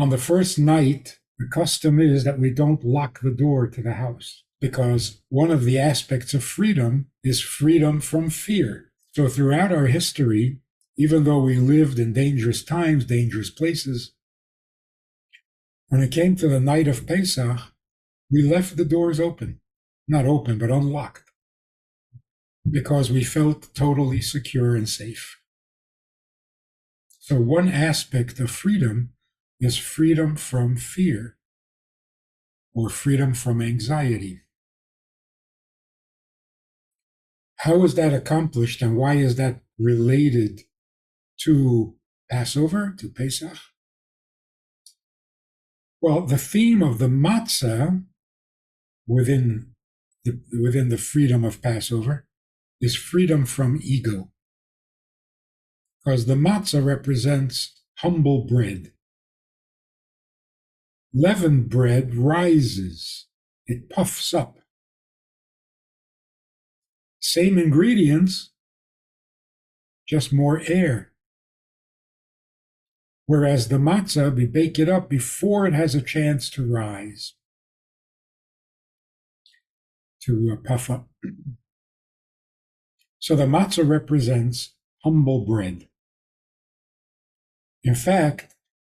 On the first night, the custom is that we don't lock the door to the house because one of the aspects of freedom is freedom from fear. So throughout our history, even though we lived in dangerous times, dangerous places, when it came to the night of Pesach, we left the doors open. Not open, but unlocked, because we felt totally secure and safe. So one aspect of freedom is freedom from fear or freedom from anxiety. How is that accomplished and why is that related to Passover, to Pesach? Well, the theme of the matzah within the freedom of Passover is freedom from ego. Because the matzah represents humble bread. Leavened bread rises, it puffs up. Same ingredients, just more air. Whereas the matzah, we bake it up before it has a chance to rise, to puff up. So the matzah represents humble bread. In fact,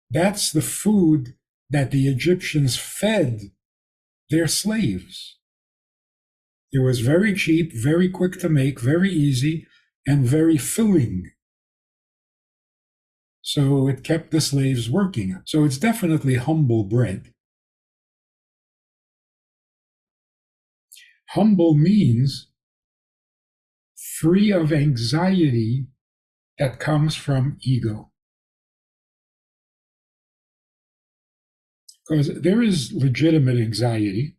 that's the food that the Egyptians fed their slaves. It was very cheap, very quick to make, very easy, and very filling. So it kept the slaves working. So it's definitely humble bread. Humble means free of anxiety that comes from ego. Because there is legitimate anxiety,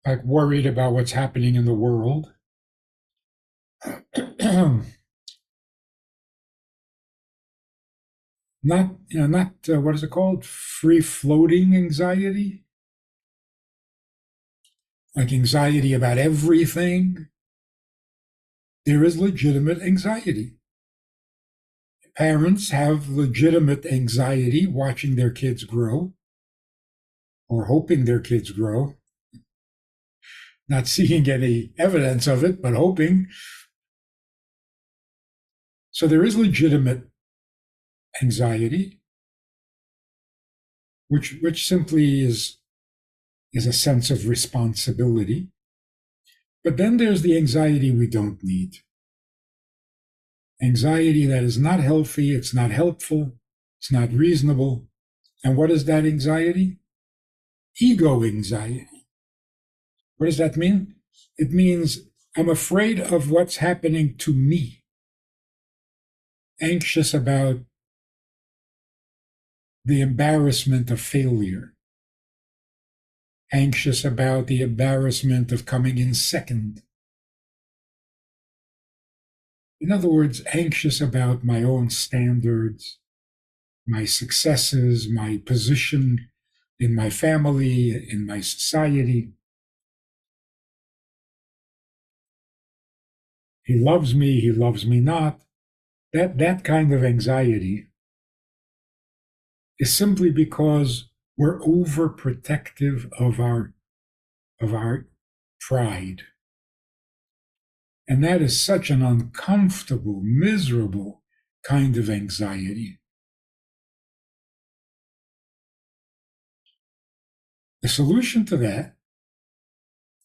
like worried about what's happening in the world. Not what is it called? Free-floating anxiety? Like anxiety about everything. There is legitimate anxiety. Parents have legitimate anxiety watching their kids grow or hoping their kids grow. Not seeing any evidence of it, but hoping. So there is legitimate anxiety, which simply is a sense of responsibility. But then there's the anxiety we don't need. Anxiety that is not healthy, it's not helpful, it's not reasonable. And what is that anxiety? Ego anxiety. What does that mean? It means I'm afraid of what's happening to me, anxious about the embarrassment of failure, anxious about the embarrassment of coming in second. In other words, anxious about my own standards, my successes, my position in my family, in my society. He loves me not. That kind of anxiety is simply because we're overprotective of our pride. And that is such an uncomfortable, miserable kind of anxiety. The solution to that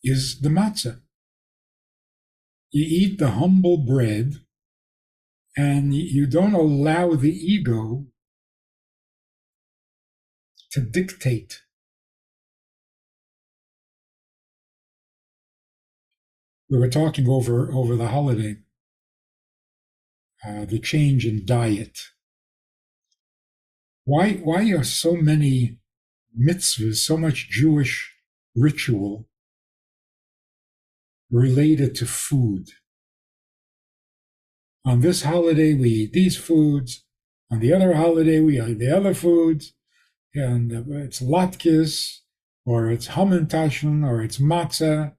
is the matzah. You eat the humble bread and you don't allow the ego to dictate. We were talking over the holiday, the change in diet. Why are so many mitzvahs, so much Jewish ritual related to food? On this holiday, we eat these foods. On the other holiday, we eat the other foods. And it's latkes, or it's hamantaschen, or it's matzah,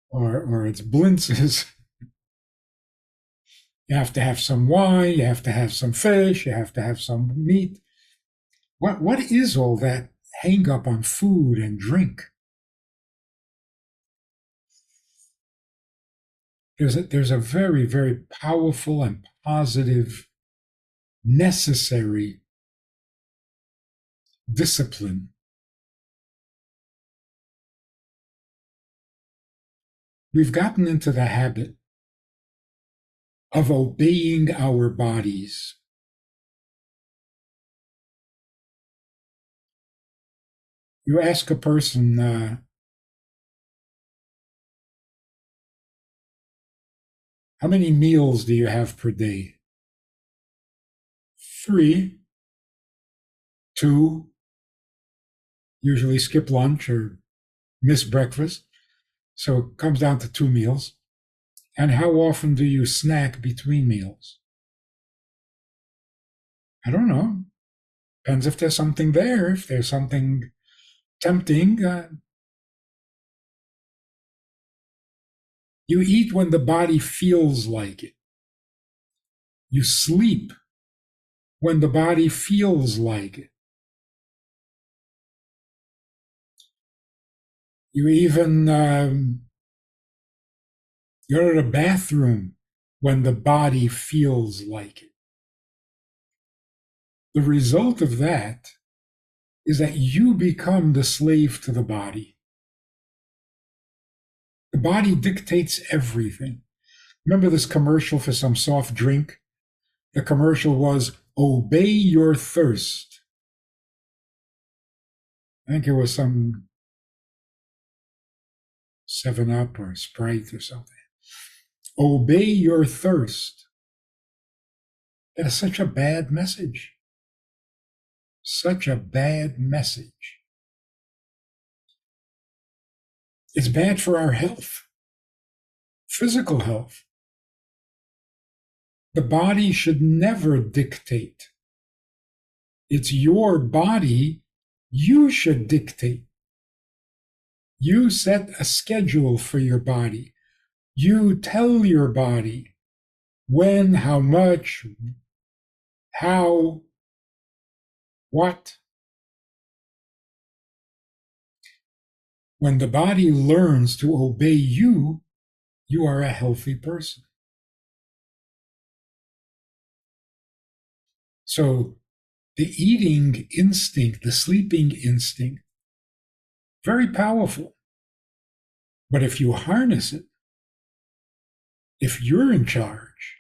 or it's blintzes. You have to have some wine, you have to have some fish, you have to have some meat. What is all that hang up on food and drink? There's a very, very powerful and positive, necessary discipline. We've gotten into the habit of obeying our bodies. You ask a person, how many meals do you have per day? 3, 2, usually skip lunch or miss breakfast. So it comes down to 2 meals. And how often do you snack between meals? I don't know. Depends if there's something there, if there's something tempting. You eat when the body feels like it. You sleep when the body feels like it. You even go to the bathroom when the body feels like it. The result of that is that you become the slave to the body. The body dictates everything. Remember this commercial for some soft drink? The commercial was, obey your thirst. I think it was some 7-Up or Sprite or something. Obey your thirst. That is such a bad message. Such a bad message. It's bad for our health, physical health. The body should never dictate. It's your body. You should dictate. You set a schedule for your body. You tell your body when, how much, how, what. When the body learns to obey you, you are a healthy person. So the eating instinct, the sleeping instinct, very powerful. But if you harness it, if you're in charge,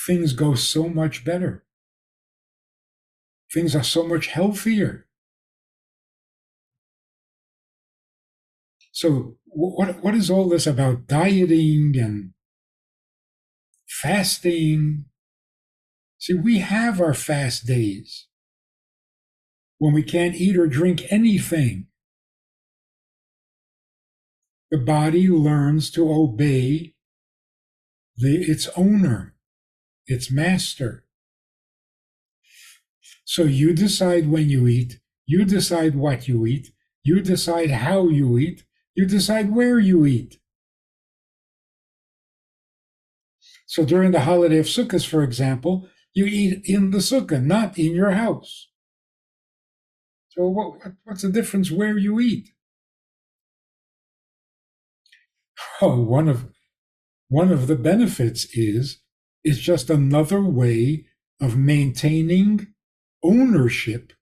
things go so much better. Things are so much healthier. So what is all this about dieting and fasting? See, we have our fast days when we can't eat or drink anything. The body learns to obey its owner, its master. So you decide when you eat, you decide what you eat, you decide how you eat, you decide where you eat. So during the holiday of Sukkot, for example, you eat in the sukkah, not in your house. So what's the difference where you eat? Oh, one of the benefits is it's just another way of maintaining ownership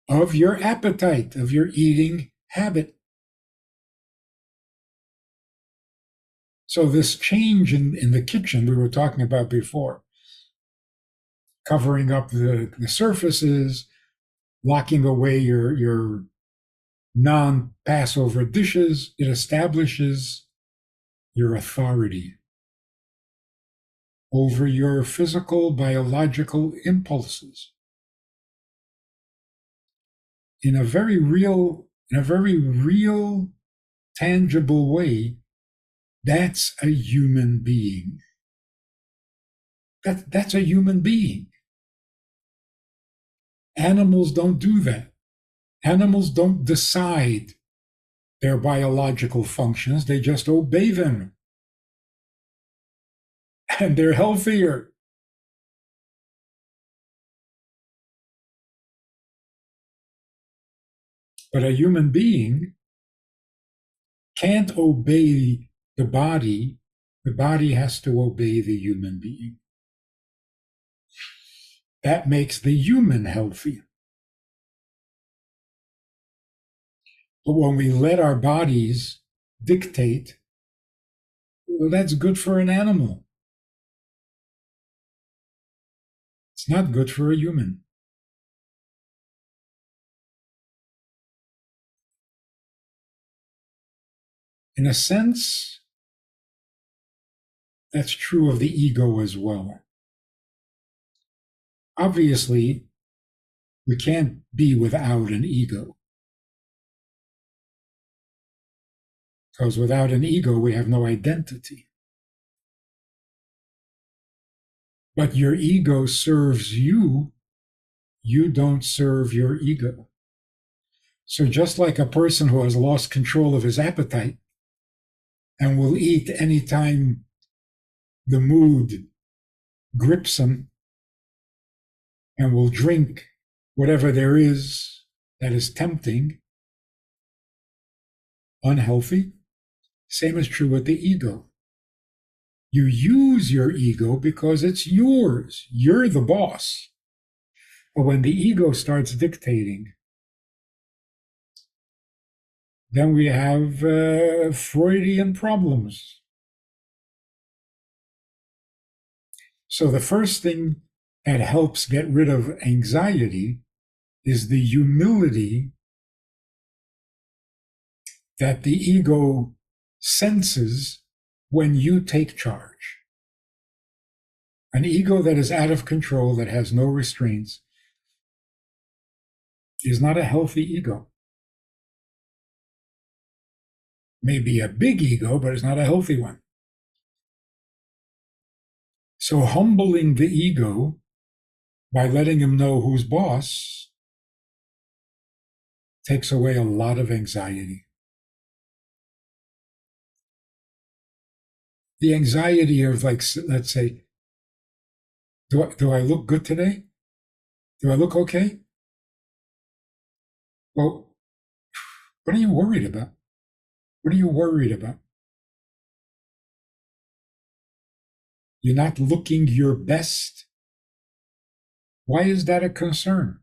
of your appetite, of your eating habit. So this change in the kitchen we were talking about before, covering up the surfaces, locking away your non-Passover dishes, it establishes your authority over your physical, biological impulses in a very real, tangible way. That's a human being. That's a human being. Animals don't do that. Animals don't decide their biological functions, they just obey them. And they're healthier. But a human being can't obey the body has to obey the human being. That makes the human healthy. But when we let our bodies dictate, well, that's good for an animal. It's not good for a human. In a sense, that's true of the ego as well. Obviously, we can't be without an ego. Because without an ego, we have no identity. But your ego serves you, you don't serve your ego. So just like a person who has lost control of his appetite and will eat anytime the mood grips him, and will drink whatever there is that is tempting, unhealthy, same is true with the ego. You use your ego because it's yours. You're the boss. But when the ego starts dictating, then we have Freudian problems. So the first thing that helps get rid of anxiety is the humility that the ego senses when you take charge. An ego that is out of control, that has no restraints, is not a healthy ego. Maybe a big ego, but it's not a healthy one. So humbling the ego by letting him know who's boss takes away a lot of anxiety. The anxiety of, like, let's say, do I look good today? Do I look okay? Well, what are you worried about? What are you worried about? You're not looking your best. Why is that a concern?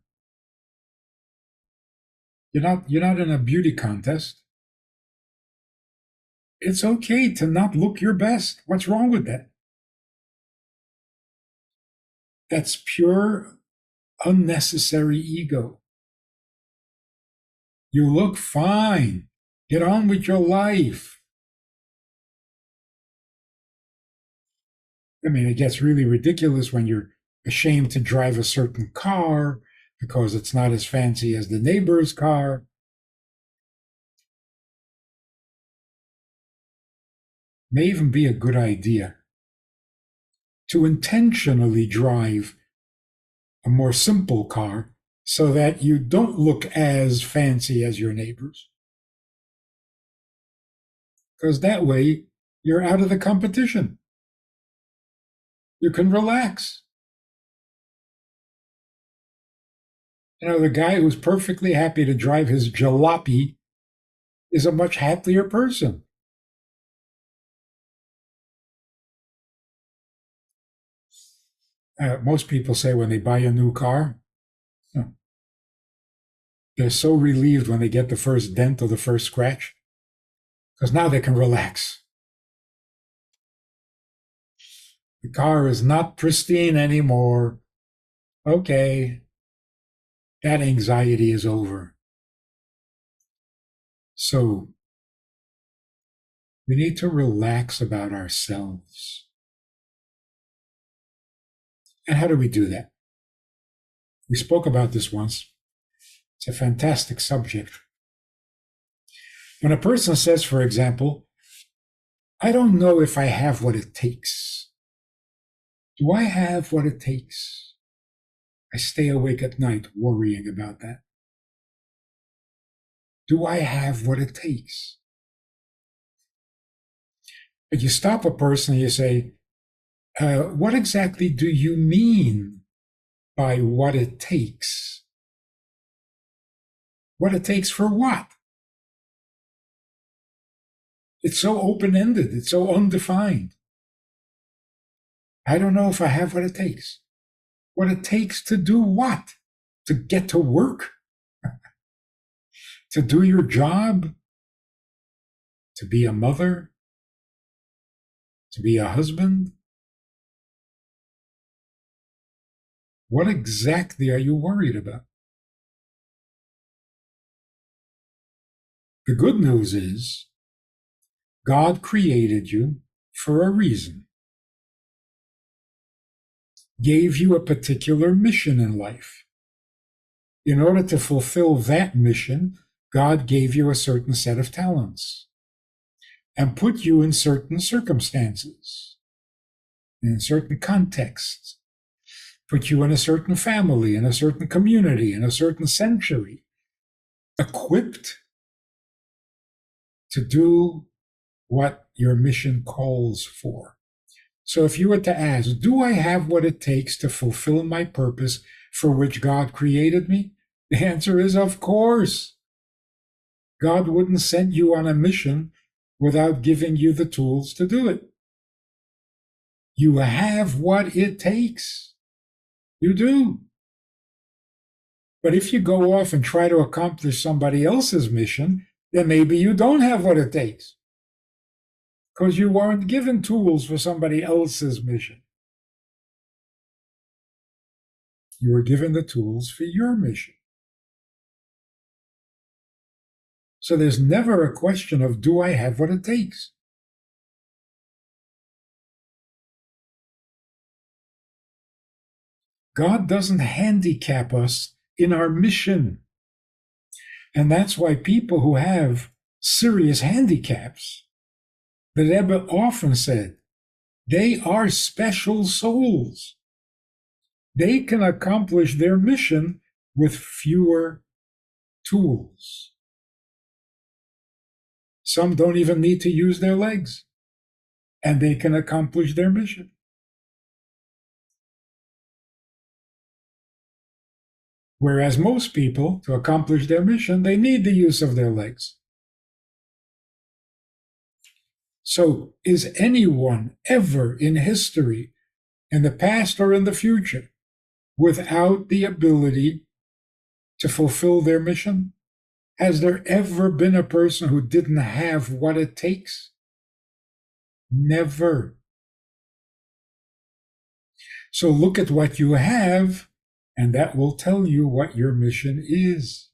You're not in a beauty contest. It's okay to not look your best. What's wrong with that? That's pure, unnecessary ego. You look fine. Get on with your life. I mean, it gets really ridiculous when you're ashamed to drive a certain car because it's not as fancy as the neighbor's car. May even be a good idea to intentionally drive a more simple car so that you don't look as fancy as your neighbors. Because that way, you're out of the competition. You can relax. You know, the guy who's perfectly happy to drive his jalopy is a much happier person. Most people say when they buy a new car, they're so relieved when they get the first dent or the first scratch, because now they can relax. The car is not pristine anymore. Okay, that anxiety is over. So we need to relax about ourselves. And how do we do that? We spoke about this once. It's a fantastic subject. When a person says, for example, I don't know if I have what it takes. Do I have what it takes? I stay awake at night worrying about that. Do I have what it takes? But you stop a person and you say, what exactly do you mean by what it takes? What it takes for what? It's so open-ended. It's so undefined. I don't know if I have what it takes. What it takes to do what? To get to work? To do your job? To be a mother? To be a husband? What exactly are you worried about? The good news is God created you for a reason, gave you a particular mission in life. In order to fulfill that mission, God gave you a certain set of talents and put you in certain circumstances, in certain contexts, put you in a certain family, in a certain community, in a certain century, equipped to do what your mission calls for. So if you were to ask, do I have what it takes to fulfill my purpose for which God created me? The answer is, of course. God wouldn't send you on a mission without giving you the tools to do it. You have what it takes. You do. But if you go off and try to accomplish somebody else's mission, then maybe you don't have what it takes, because you weren't given tools for somebody else's mission. You were given the tools for your mission. So there's never a question of, do I have what it takes? God doesn't handicap us in our mission. And that's why people who have serious handicaps, the Rebbe often said, they are special souls. They can accomplish their mission with fewer tools. Some don't even need to use their legs, and they can accomplish their mission. Whereas most people, to accomplish their mission, they need the use of their legs. So, is anyone ever in history, in the past or in the future, without the ability to fulfill their mission? Has there ever been a person who didn't have what it takes? Never. So look at what you have, and that will tell you what your mission is.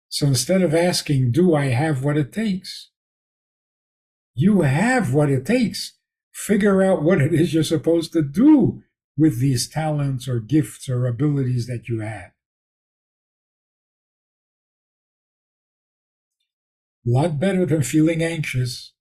So instead of asking, do I have what it takes? You have what it takes. Figure out what it is you're supposed to do with these talents or gifts or abilities that you have. A lot better than feeling anxious.